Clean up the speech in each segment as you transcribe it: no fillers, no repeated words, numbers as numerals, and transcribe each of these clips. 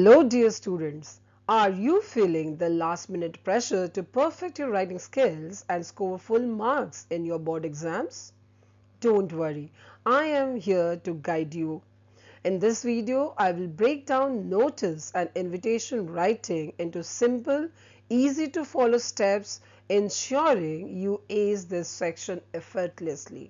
Hello dear students, are you feeling the last minute pressure to perfect your writing skills and score full marks in your board exams? Don't worry, I am here to guide you. In this video, I will break down notice and invitation writing into simple, easy to follow steps, ensuring you ace this section effortlessly.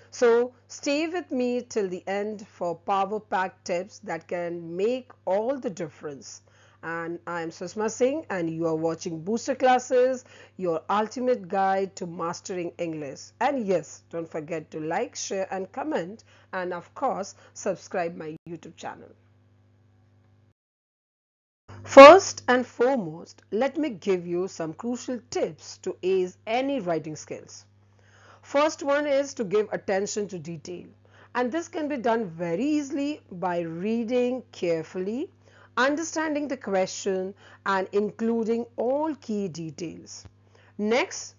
So stay with me till the end for power-packed tips that can make all the difference. And I am Sushma Singh and you are watching Booster Classes, your ultimate guide to mastering English. And yes, don't forget to like, share and comment, and of course subscribe my YouTube channel. First and foremost, let me give you some crucial tips to ace any writing skills. First one is to give attention to detail, and this can be done very easily by reading carefully, understanding the question and including all key details. Next,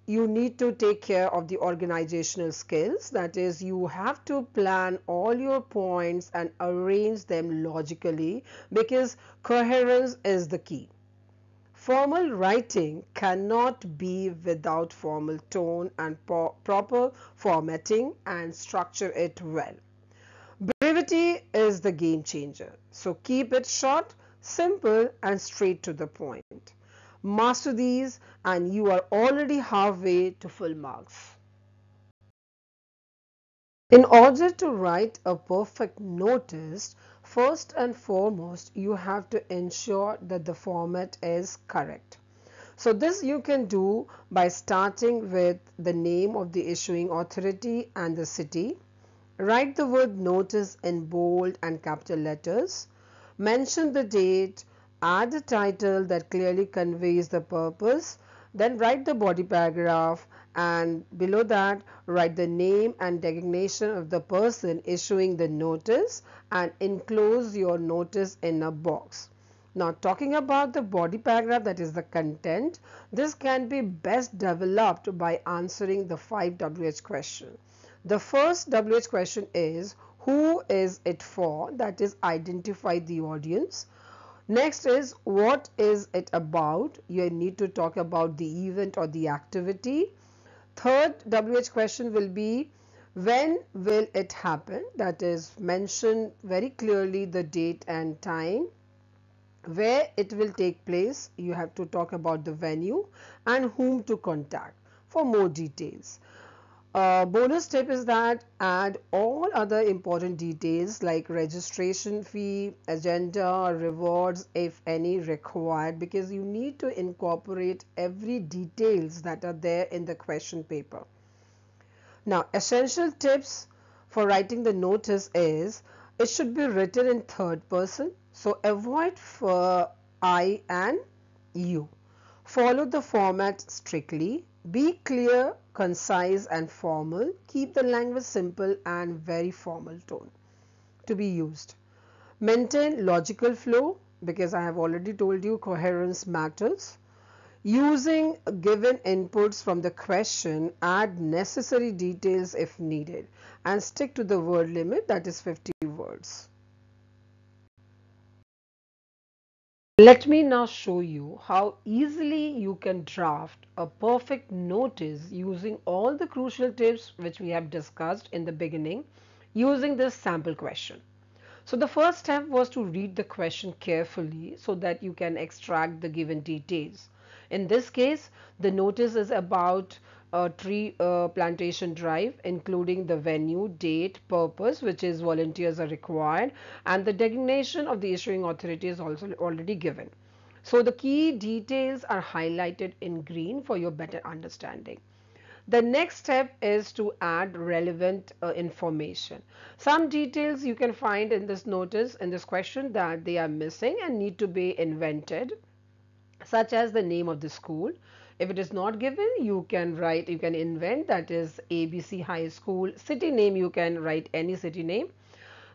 you need to take care of the organizational skills, that is, you have to plan all your points and arrange them logically because coherence is the key. Formal writing cannot be without formal tone and proper formatting and structure it well. Brevity is the game changer, so keep it short, simple and straight to the point. Master these and you are already halfway to full marks. In order to write a perfect notice, first and foremost, you have to ensure that the format is correct. So this you can do by starting with the name of the issuing authority and the city. Write the word notice in bold and capital letters. Mention the date, add a title that clearly conveys the purpose. Then write the body paragraph and below that write the name and designation of the person issuing the notice and enclose your notice in a box. Now talking about the body paragraph, that is the content, this can be best developed by answering the 5 WH question. The first WH question is who is it for, that is identify the audience. Next is what is it about, you need to talk about the event or the activity. Third WH question will be when will it happen, that is mention very clearly the date and time. Where it will take place, you have to talk about the venue and whom to contact for more details. Bonus tip is that add all other important details like registration fee, agenda, rewards if any required, because you need to incorporate every details that are there in the question paper. Now essential tips for writing the notice is it should be written in third person, so avoid for I and you. Follow the format strictly. Be clear, concise and formal. Keep the language simple and very formal tone to be used. Maintain logical flow because I have already told you coherence matters. Using given inputs from the question, add necessary details if needed and stick to the word limit, that is 50 words. Let me now show you how easily you can draft a perfect notice using all the crucial tips which we have discussed in the beginning using this sample question. So the first step was to read the question carefully so that you can extract the given details. In this case, the notice is about a tree plantation drive, including the venue, date, purpose, which is volunteers are required, and the designation of the issuing authority is also already given. So the key details are highlighted in green for your better understanding. The next step is to add relevant information. Some details you can find in this notice, in this question, that they are missing and need to be invented, such as the name of the school. If it is not given, you can write, you can invent, that is ABC High School. City name, you can write any city name.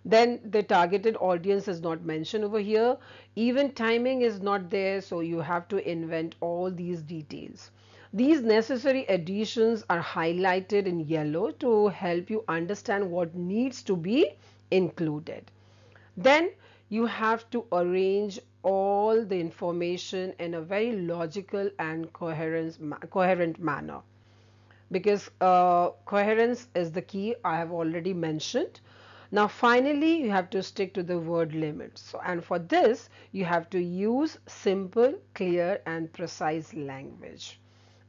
Then the targeted audience is not mentioned over here. Even timing is not there, so you have to invent all these details. These necessary additions are highlighted in yellow to help you understand what needs to be included. Then you have to arrange all the information in a very logical and coherent manner, because coherence is the key I have already mentioned. Now finally you have to stick to the word limit. So, and for this you have to use simple, clear and precise language.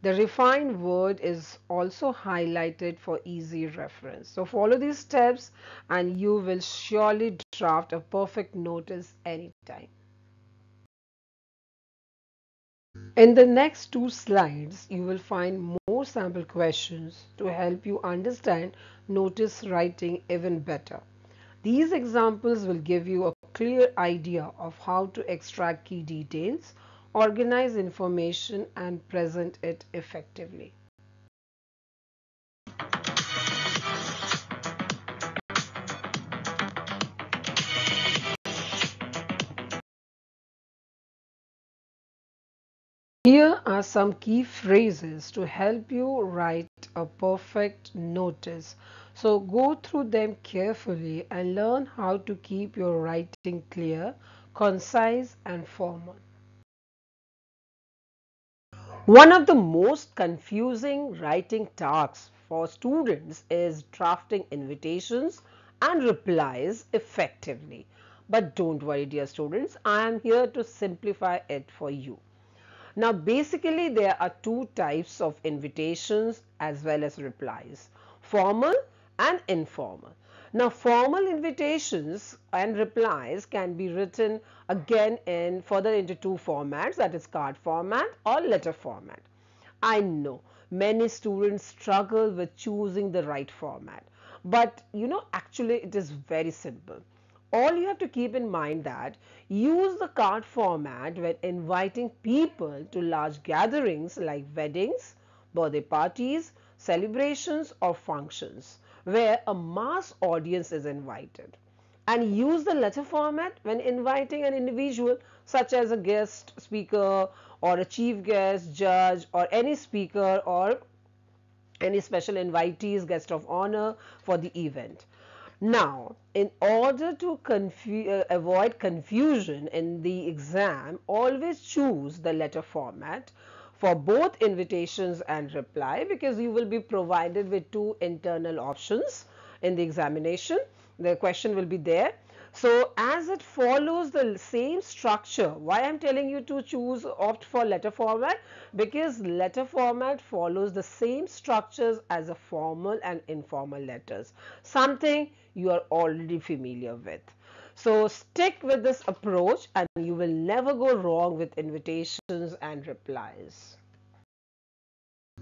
The refined word is also highlighted for easy reference. So follow these steps and you will surely draft a perfect notice anytime. In the next two slides, you will find more sample questions to help you understand notice writing even better. These examples will give you a clear idea of how to extract key details, organize information, and present it effectively. Here are some key phrases to help you write a perfect notice. So go through them carefully and learn how to keep your writing clear, concise and formal. One of the most confusing writing tasks for students is drafting invitations and replies effectively. But don't worry, dear students, I am here to simplify it for you. Now, basically, there are two types of invitations as well as replies, formal and informal. Now, formal invitations and replies can be written again in further into two formats, that is card format or letter format. I know many students struggle with choosing the right format, but actually it is very simple. All you have to keep in mind that use the card format when inviting people to large gatherings like weddings, birthday parties, celebrations or functions where a mass audience is invited, and use the letter format when inviting an individual such as a guest speaker or a chief guest, judge or any speaker or any special invitees, guest of honor for the event. Now, in order to avoid confusion in the exam, always choose the letter format for both invitations and reply, because you will be provided with two internal options in the examination. The question will be there. So as it follows the same structure, why I'm telling you to opt for letter format, because letter format follows the same structures as a formal and informal letters, something you are already familiar with. So stick with this approach and you will never go wrong with invitations and replies.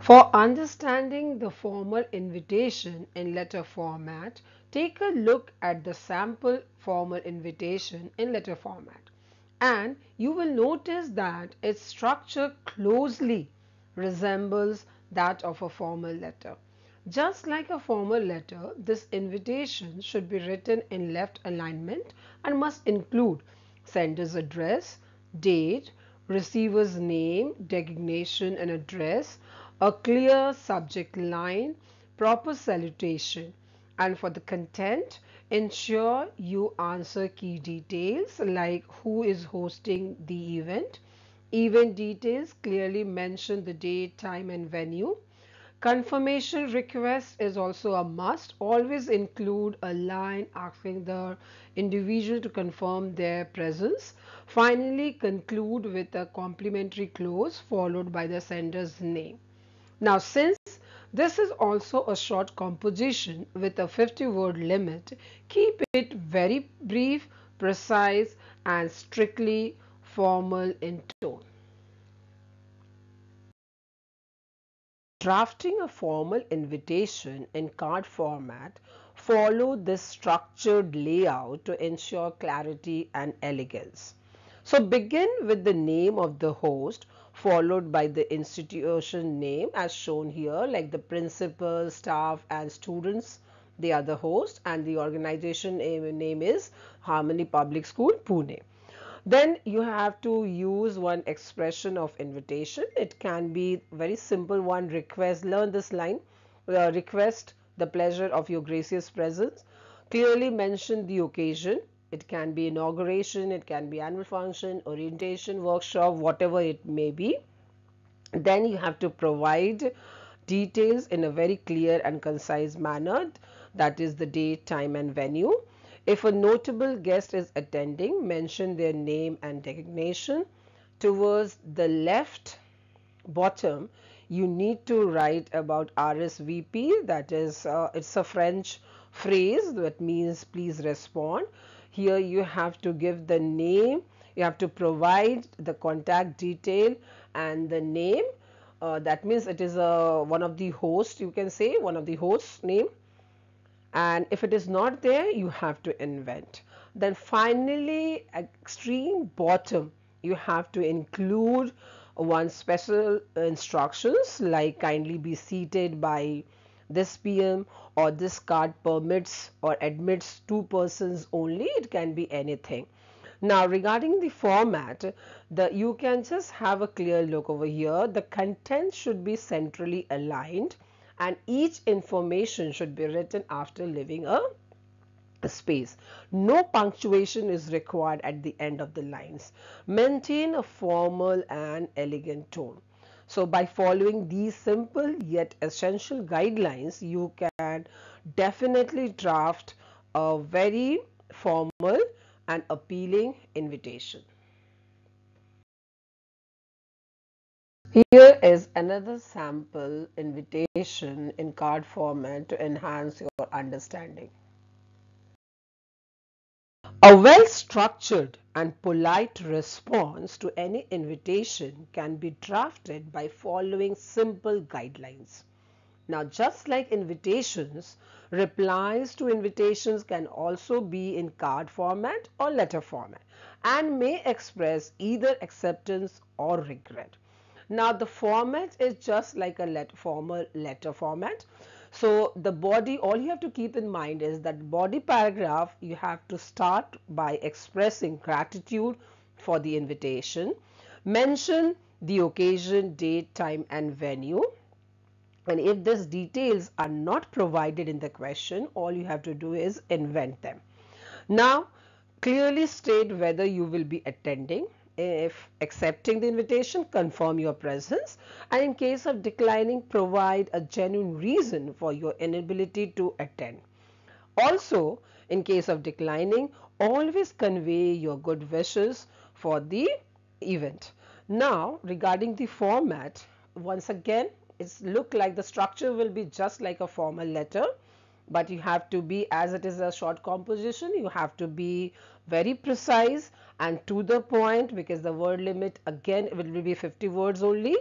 For understanding the formal invitation in letter format, take a look at the sample formal invitation in letter format, and you will notice that its structure closely resembles that of a formal letter. Just like a formal letter, this invitation should be written in left alignment and must include sender's address, date, receiver's name, designation and address, a clear subject line, proper salutation. And for the content, ensure you answer key details like who is hosting the event. Event details clearly mention the date, time and venue. Confirmation request is also a must. Always include a line asking the individual to confirm their presence. Finally, conclude with a complimentary close followed by the sender's name. Now, since this is also a short composition with a 50-word limit, keep it very brief, precise, and strictly formal in tone. Drafting a formal invitation in card format, follow this structured layout to ensure clarity and elegance. So begin with the name of the host followed by the institution name as shown here, like the principal, staff and students. They are the host and the organization name is Harmony Public School, Pune. Then you have to use one expression of invitation. It can be very simple one, request. Learn this line, request the pleasure of your gracious presence. Clearly mention the occasion It can be inauguration, it can be annual function, orientation, workshop, whatever it may be. Then you have to provide details in a very clear and concise manner, that is the date, time and venue. If a notable guest is attending, mention their name and designation. Towards the left bottom, you need to write about RSVP, that is it's a French phrase that means please respond. Here you have to give the name, you have to provide the contact detail and the name. That means it is one of the hosts, you can say one of the hosts name, and if it is not there you have to invent. Then finally, extreme bottom, you have to include one special instructions like kindly be seated by this PM, or this card permits or admits 2 persons only. It can be anything. Now regarding the format, you can just have a clear look over here. The content should be centrally aligned and each information should be written after leaving a space. No punctuation is required at the end of the lines. Maintain a formal and elegant tone. So by following these simple yet essential guidelines, you can definitely draft a very formal and appealing invitation. Here is another sample invitation in card format to enhance your understanding. A well-structured and polite response to any invitation can be drafted by following simple guidelines. Now, just like invitations, replies to invitations can also be in card format or letter format and may express either acceptance or regret. Now, the format is just like a formal letter format. So, the body, all you have to keep in mind is that body paragraph, you have to start by expressing gratitude for the invitation, mention the occasion, date, time, and venue. And if these details are not provided in the question, all you have to do is invent them. Now, clearly state whether you will be attending. If accepting the invitation, confirm your presence. And in case of declining, provide a genuine reason for your inability to attend. Also, in case of declining, always convey your good wishes for the event. Now, regarding the format, once again, it's look like the structure will be just like a formal letter, but you have to be, as it is a short composition, you have to be very precise and to the point, because the word limit again will be 50 words only.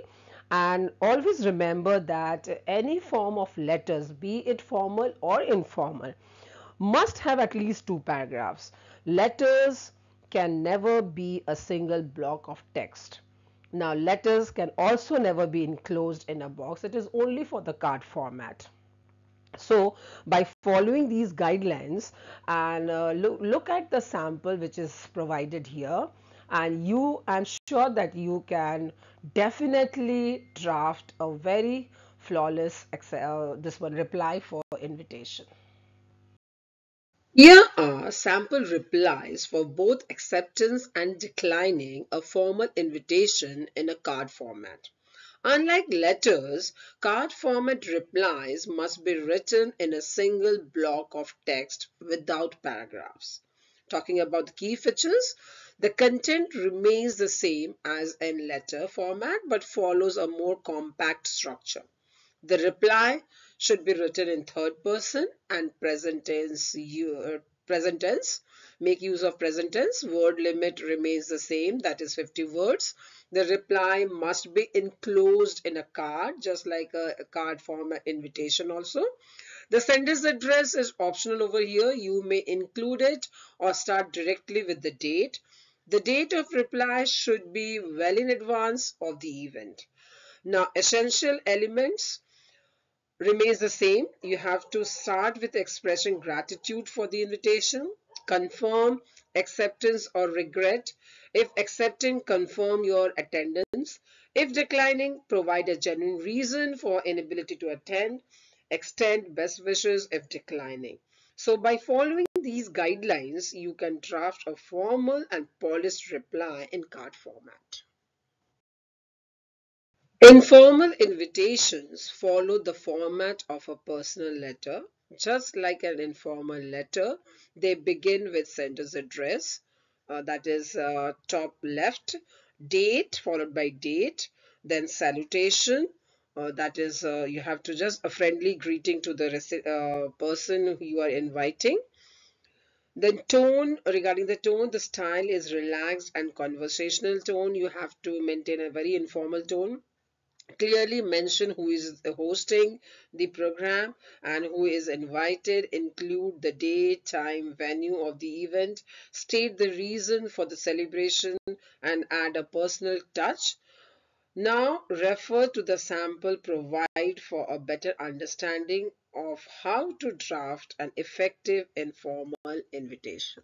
And always remember that any form of letters, be it formal or informal, must have at least 2 paragraphs. Letters can never be a single block of text. Now, letters can also never be enclosed in a box. It is only for the card format. So, by following these guidelines and look at the sample which is provided here, and I'm sure that you can definitely draft a very flawless this one reply for invitation. Here are sample replies for both acceptance and declining a formal invitation in a card format. Unlike letters, card format replies must be written in a single block of text without paragraphs. Talking about the key features, the content remains the same as in letter format but follows a more compact structure. The reply should be written in third person and present tense. Make use of present tense. Word limit remains the same, that is 50 words. The reply must be enclosed in a card, just like a card form invitation also. The sentence address is optional over here. You may include it or start directly with the date. The date of reply should be well in advance of the event. Now, essential elements remains the same. You have to start with expressing gratitude for the invitation, confirm acceptance or regret. If accepting, confirm your attendance. If declining, provide a genuine reason for inability to attend. Extend best wishes if declining. So by following these guidelines, you can draft a formal and polished reply in card format. Informal invitations follow the format of a personal letter. Just like an informal letter, they begin with sender's address, that is top left, date followed by date, then salutation, that is you have to just a friendly greeting to the person who you are inviting. Then tone, regarding the tone, the style is relaxed and conversational tone. You have to maintain a very informal tone. Clearly mention who is hosting the program and who is invited, include the date, time, venue of the event, state the reason for the celebration, and add a personal touch. Now refer to the sample provide for a better understanding of how to draft an effective informal invitation.